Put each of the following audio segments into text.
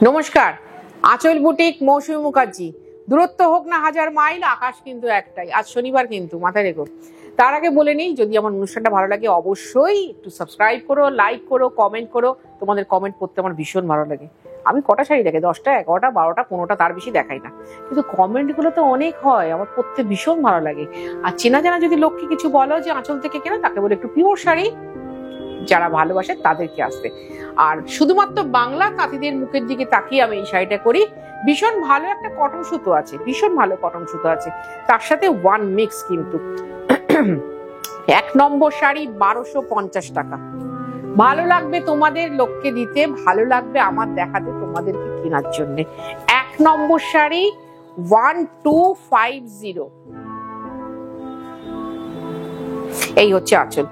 নমস্কার, আঁচল বুটিক, মৌসুমী মুখার্জি। দূরত্ব হোক না হাজার মাইল, আকাশ কিন্তু একটাই। আজ শনিবার, কিন্তু মাথায় রেখো। তার আগে বলে নিই, যদি আমার অনুষ্ঠানটা ভালো লাগে অবশ্যই একটু সাবস্ক্রাইব করো, লাইক করো, কমেন্ট করো। তোমাদের কমেন্ট পড়তে আমার ভীষণ ভালো লাগে। আমি কটা শাড়ি দেখে, 10টা, 11টা, 12টা, 15টা, তার বেশি দেখাই না, কিন্তু কমেন্টগুলো তো অনেক হয়, আমার পড়তে ভীষণ ভালো লাগে। আর চেনা জানা যদি লোককে কিছু বলো যে আঁচল থেকে কেনা, তাকে বলে একটু পিওর শাড়ি, যারা ভালোবাসে তাদেরকে আসবে। আর শুধুমাত্র বাংলা তাঁতিদের মুখের দিকে তাকিয়ে আমি এই শাড়িটা করি। ভীষণ ভালো একটা কটন সুতো আছে, ভীষণ ভালো কটন সুতো আছে, তার সাথে ওয়ান মিক্স। কিন্তু 1 নম্বর শাড়ি 1250 টাকা। ভালো লাগবে তোমাদের লোককে দিতে, ভালো লাগবে আমার দেখাতে, তোমাদেরকে কেনার জন্য। 1 নম্বর শাড়ি 1250। এই হচ্ছে আঁচল।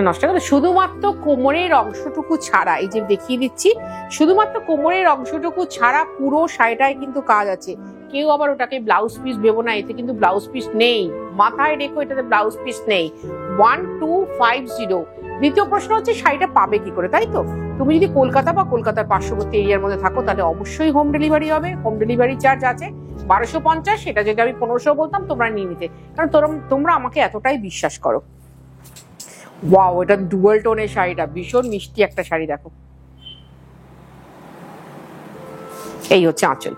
নষ্ট করে শুধুমাত্র কোমরের অংশটুকু ছাড়া, এই যে দেখিয়ে দিচ্ছি, শুধুমাত্র কোমরের অংশটুকু ছাড়া পুরো শাড়িটায় কিন্তু কাজ আছে। কেউ আবার ওটাকে ব্লাউজ পিস ভেবো না, এতে কিন্তু ব্লাউজ পিস নেই, মাথায় রেখো, এটাতে ব্লাউজ পিস নেই। 1250। দ্বিতীয় প্রশ্ন হচ্ছে শাড়িটা পাবে কি করে, তাই তো? তুমি যদি কলকাতা বা কলকাতার পার্শ্ববর্তী এরিয়ার মধ্যে থাকো, তাহলে অবশ্যই হোম ডেলিভারি হবে। হোম ডেলিভারি চার্জ আছে 1250। সেটা যদি আমি 1500 বলতাম, তোমরা নিয়ে নিতে, কারণ তোমরা আমাকে এতটাই বিশ্বাস করো। ওয়াও, এটা ডুয়াল টোনের শাড়িটা ভীষণ মিষ্টি একটা শাড়ি। দেখো, এই হচ্ছে আঁচল,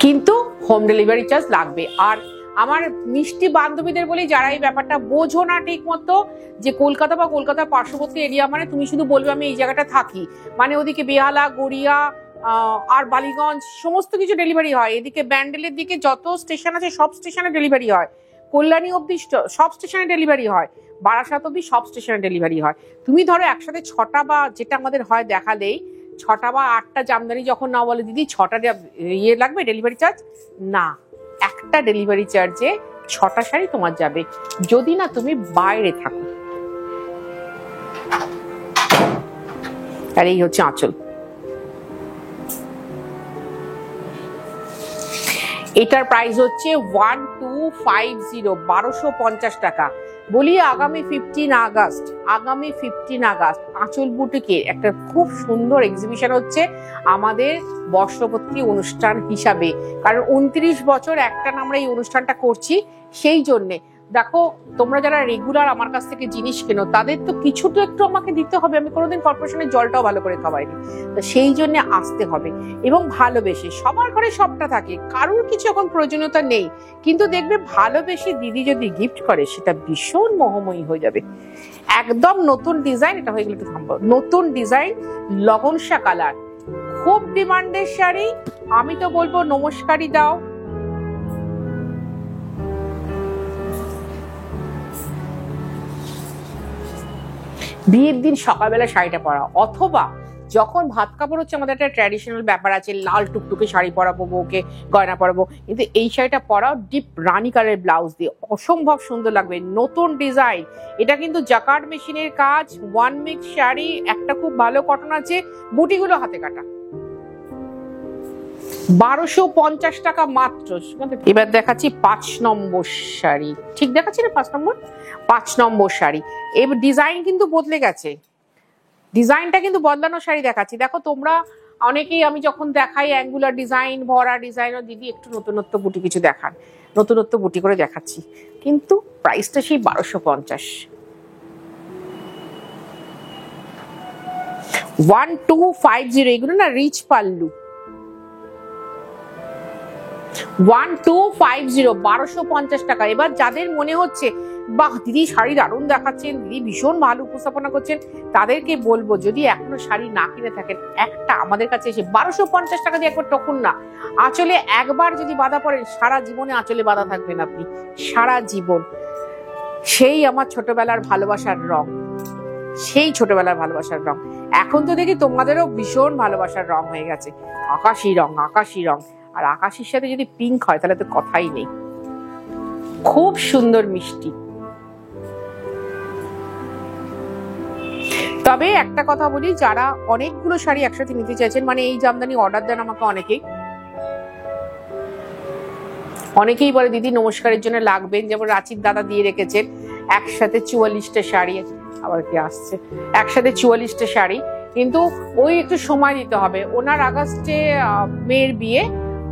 কিন্তু হোম ডেলিভারি চার্জ লাগবে। আর আমার মিষ্টি বান্ধবীদের বলি, যারা এই ব্যাপারটা বোঝো না ঠিক মতো, যে কলকাতা বা কলকাতার পার্শ্ববর্তী এরিয়া, মানে তুমি শুধু বলবে আমি এই জায়গাটা থাকি, মানে ওদিকে বেহালা, গড়িয়া আর বালিগঞ্জ সমস্ত কিছু ডেলিভারি হয়। এদিকে ব্যান্ডেলের দিকে যত স্টেশন আছে সব স্টেশনে ডেলিভারি হয়, কল্যাণী অব্দি সব স্টেশনে ডেলিভারি হয়, বারাসাত অব্দি সব স্টেশনে ডেলিভারি হয়। তুমি ধরো একসাথে 6টা বা যেটা আমাদের হয় দেখালেই 6টা বা 8টা জামদানি যখন না বলে দিদি 6টা ইয়ে লাগবে ডেলিভারি চার্জ, না, একটা ডেলিভারি চার্জে 6টা শাড়ি তোমার যাবে, যদি না তুমি বাইরে থাকো। আর এই হচ্ছে আঁচল। এটার প্রাইস হচ্ছে 1250 টাকা। বলি আগামী 15 আগস্ট আঁচল বুটিকে একটা খুব সুন্দর এক্সিবিশন হচ্ছে আমাদের বর্ষপূর্তি অনুষ্ঠান হিসাবে, কারণ 29 বছর একটানা আমরা এই অনুষ্ঠানটা করছি। সেই জন্যে দেখো, তোমরা যারা রেগুলার আমার কাছ থেকে জিনিস কেনো, তাদের তো কিছু তো একটু আমাকে দিতে হবে। আমি কোনোদিন কর্পোরেশনের জলটাও ভালো করে খাওয়াইনি, তো সেই জন্য আসতে হবে। এবং ভালোবেসে, সবার ঘরে সবটা থাকে, কারোর কিছু এখন প্রয়োজনীয়তা নেই, কিন্তু দেখবে ভালোবেসে দিদি যদি গিফট করে, সেটা ভীষণ মোহময়ী হয়ে যাবে। একদম নতুন ডিজাইন, এটা হয়ে গেলে একটু থামবো। নতুন ডিজাইন, লগনসা কালার, খুব ডিমান্ডের শাড়ি। আমি তো বলবো নমস্কারই দাও। বিয়ের দিন সকালবেলা শাড়িটা পরা, অথবা যখন ভাত কাপড় হচ্ছে, আমাদের একটা ট্র্যাডিশনাল ব্যাপার আছে, লাল টুকটুকে শাড়ি পরাবো, বউকে গয়না পরাবো, কিন্তু এই শাড়িটা পরাও ডিপ রানী কালারের ব্লাউজ দিয়ে, অসম্ভব সুন্দর লাগবে। নতুন ডিজাইন, এটা কিন্তু জাকার্ড মেশিনের কাজ, ওয়ান মিক্স শাড়ি, একটা খুব ভালো কটন আছে, বুটিগুলো হাতে কাটা। 1250 টাকা মাত্র। এবার দেখাচ্ছি 5 নম্বর শাড়ি, ঠিক দেখাচ্ছি না? 5 নম্বর শাড়ি। এবার ডিজাইন কিন্তু বদলে গেছে, ডিজাইনটা কিন্তু বদলানো শাড়ি দেখাচ্ছি। দেখো তোমরা অনেকেই, আমি যখন দেখাই অ্যাঙ্গুলার ডিজাইন, ভরা ডিজাইন, দিদি একটু নতুনত্ব বুটি কিছু দেখান, নতুনত্ব বুটি করে দেখাচ্ছি, কিন্তু প্রাইসটা সেই 1250। 1250, এগুলো না রিচ পাল্লু। 1250, 1250 টাকা। এবার যাদের মনে হচ্ছে বাহ দিদি শাড়ি দারুণ দেখাচ্ছেন, দিদি ভীষণ ভালো উপস্থাপনা করছেন, তাদেরকে বলবো, যদি এখনো শাড়ি না কিনে থাকেন, একটা আমাদের কাছে এসে 1250 টাকা দিয়ে একবার টকুন না। আঁচলে একবার যদি বাধা পড়েন, সারা জীবনে আঁচলে বাধা থাকবেন আপনি, সারা জীবন। সেই আমার ছোটবেলার ভালোবাসার রং, সেই ছোটবেলার ভালোবাসার রং। এখন তো দেখি তোমাদেরও ভীষণ ভালোবাসার রং হয়ে গেছে, আকাশি রং, আকাশি রং। আর আকাশের সাথে যদি পিঙ্ক হয়, তাহলে তো কথাই নেই, খুব সুন্দর মিষ্টি। তবে একটা কথা বলি, যারা অনেকগুলো শাড়ি একসাথে নিতে চাইছেন, মানে এই জামদানি অর্ডার দেন আমাকে অনেকেই বলে দিদি নমস্কারের জন্য লাগবেন, যেমন রাঁচির দাদা দিয়ে রেখেছেন, একসাথে 44টা শাড়ি, আবার কি আসছে, একসাথে 44টা শাড়ি, কিন্তু ওই একটু সময় দিতে হবে। ওনার আগস্টে মেয়ের বিয়ে,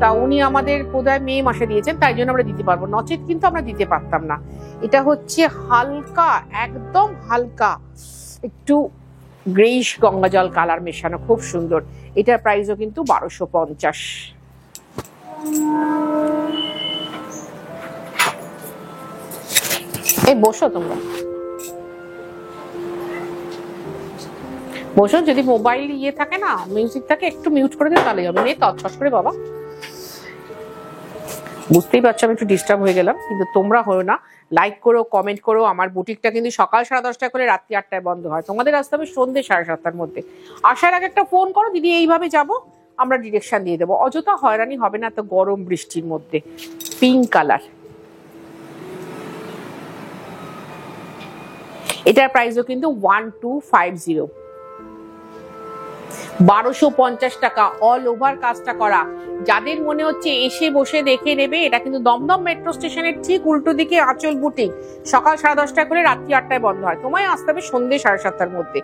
তা উনি আমাদের বোধহয় মে মাসে দিয়েছেন, তাই জন্য আমরা দিতে পারবো, নচেত কিন্তু আমরা দিতে পারতাম না। এটা হচ্ছে হালকা, একদম হালকা একটু গ্রেইশ গঙ্গা জল কালার মেশানো, খুব সুন্দর। এটার প্রাইসও কিন্তু 1250। এই বসো তোমরা, বসো। যদি মোবাইল ইয়ে থাকে না, মিউজিক থাকে, একটু মিউট করে দিও তাহলে হবে। মেয়ে তৎছস করে বাবা, বুঝতেই পারছো আমি একটু ডিস্টার্ব হয়ে গেলাম, কিন্তু তোমরা হও না। লাইক করো, কমেন্ট করো। আমার বুটিকটা কিন্তু সকাল 10:30 করে রাত্রি 8টায় বন্ধ হয়। তোমাদের আসতে হবে সন্ধ্যে 7:30টার মধ্যে। আসার আগে একটা ফোন করো, দিদি এইভাবে যাব, আমরা ডিরেকশন দিয়ে দেবো। অযথা হয়রানি হবে না তো গরম বৃষ্টির মধ্যে। পিঙ্ক কালার, এটার প্রাইসও কিন্তু 1250, 1250 টাকা। অল ওভার কাজটা করা। যাদের মনে হচ্ছে এসে বসে দেখে নেবে, এটা কিন্তু দমদম মেট্রো স্টেশনের ঠিক উল্টো দিকে আঁচল বুটিক। সকাল 10:30 করে রাত্রি 8টায় বন্ধ হয়। তোমায় আসতে হবে সন্ধ্যে 7:30টার মধ্যে।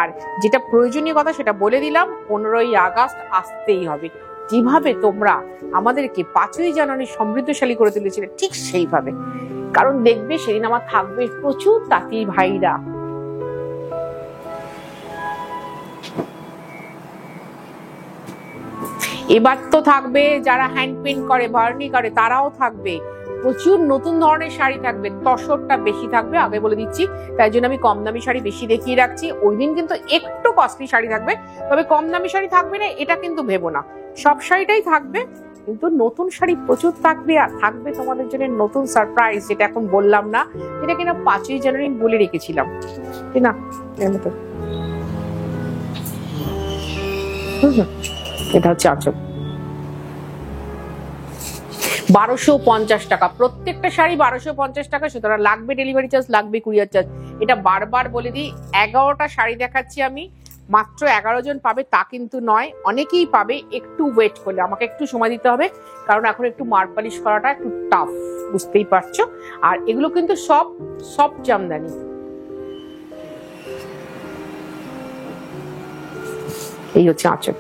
আর যেটা প্রয়োজনীয় কথা সেটা বলে দিলাম, 15ই আগস্ট আসতেই হবে। যেভাবে তোমরা আমাদেরকে 5ই জানুয়ারি সমৃদ্ধশালী করে তুলেছিলে, ঠিক সেইভাবে। কারণ দেখবে সেদিন আমার থাকবে প্রচুর তাঁতির ভাইরা। এবার তো থাকবে যারা হ্যান্ড পেন্ট করে, ভার্নি করে, তারাও থাকবে। প্রচুর নতুন ধরনের শাড়ি থাকবে, তসরটা বেশি থাকবে, আগে বলে দিচ্ছি। তাই জন্য আমি কম দামি শাড়ি বেশি দেখিয়ে রাখছি। ওই দিন কিন্তু একটু কস্টলি শাড়ি থাকবে, তবে কম দামি শাড়ি থাকবে না এটা কিন্তু ভেবো না, সব শাড়িটাই থাকবে। কিন্তু নতুন শাড়ি প্রচুর থাকবে, আর থাকবে তোমাদের জন্য নতুন সারপ্রাইজ, যেটা এখন বললাম না, এটা কিনা 5ই জানুয়ারি বলে রেখেছিলাম, ঠিক না? এটা হচ্ছে আঁচল, 1250 টাকা প্রত্যেকটা শাড়ি, 1250 টাকা। সুতরাং লাগবে ডেলিভারি চার্জ, লাগবে কুরিয়ার চার্জ। এটা বারবার বলে দিই, 11টা শাড়ি দেখাচ্ছি আমি, মাত্র 11 জন পাবে তা কিন্তু নয়, অনেকেই পাবে। একটু ওয়েট করলে, আমাকে একটু সময় দিতে হবে, কারণ এখন একটু মার পালিশ করাটা একটু টাফ, বুঝতেই পারছো। আর এগুলো কিন্তু সব জামদানি। এই হচ্ছে আঁচল।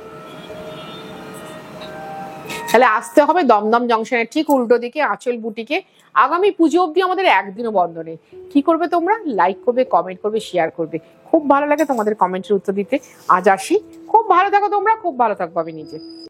তাহলে আসতে হবে দমদম জংশনের ঠিক উল্টো দিকে আঁচল বুটিকে। আগামী পুজো অবধি আমাদের একদিনও বন্ধ নেই। কি করবে তোমরা? লাইক করবে, কমেন্ট করবে, শেয়ার করবে। খুব ভালো লাগে তোমাদের কমেন্টের উত্তর দিতে। আজ আসি, খুব ভালো থাকো তোমরা, খুব ভালো থাকবো আমি নিজে।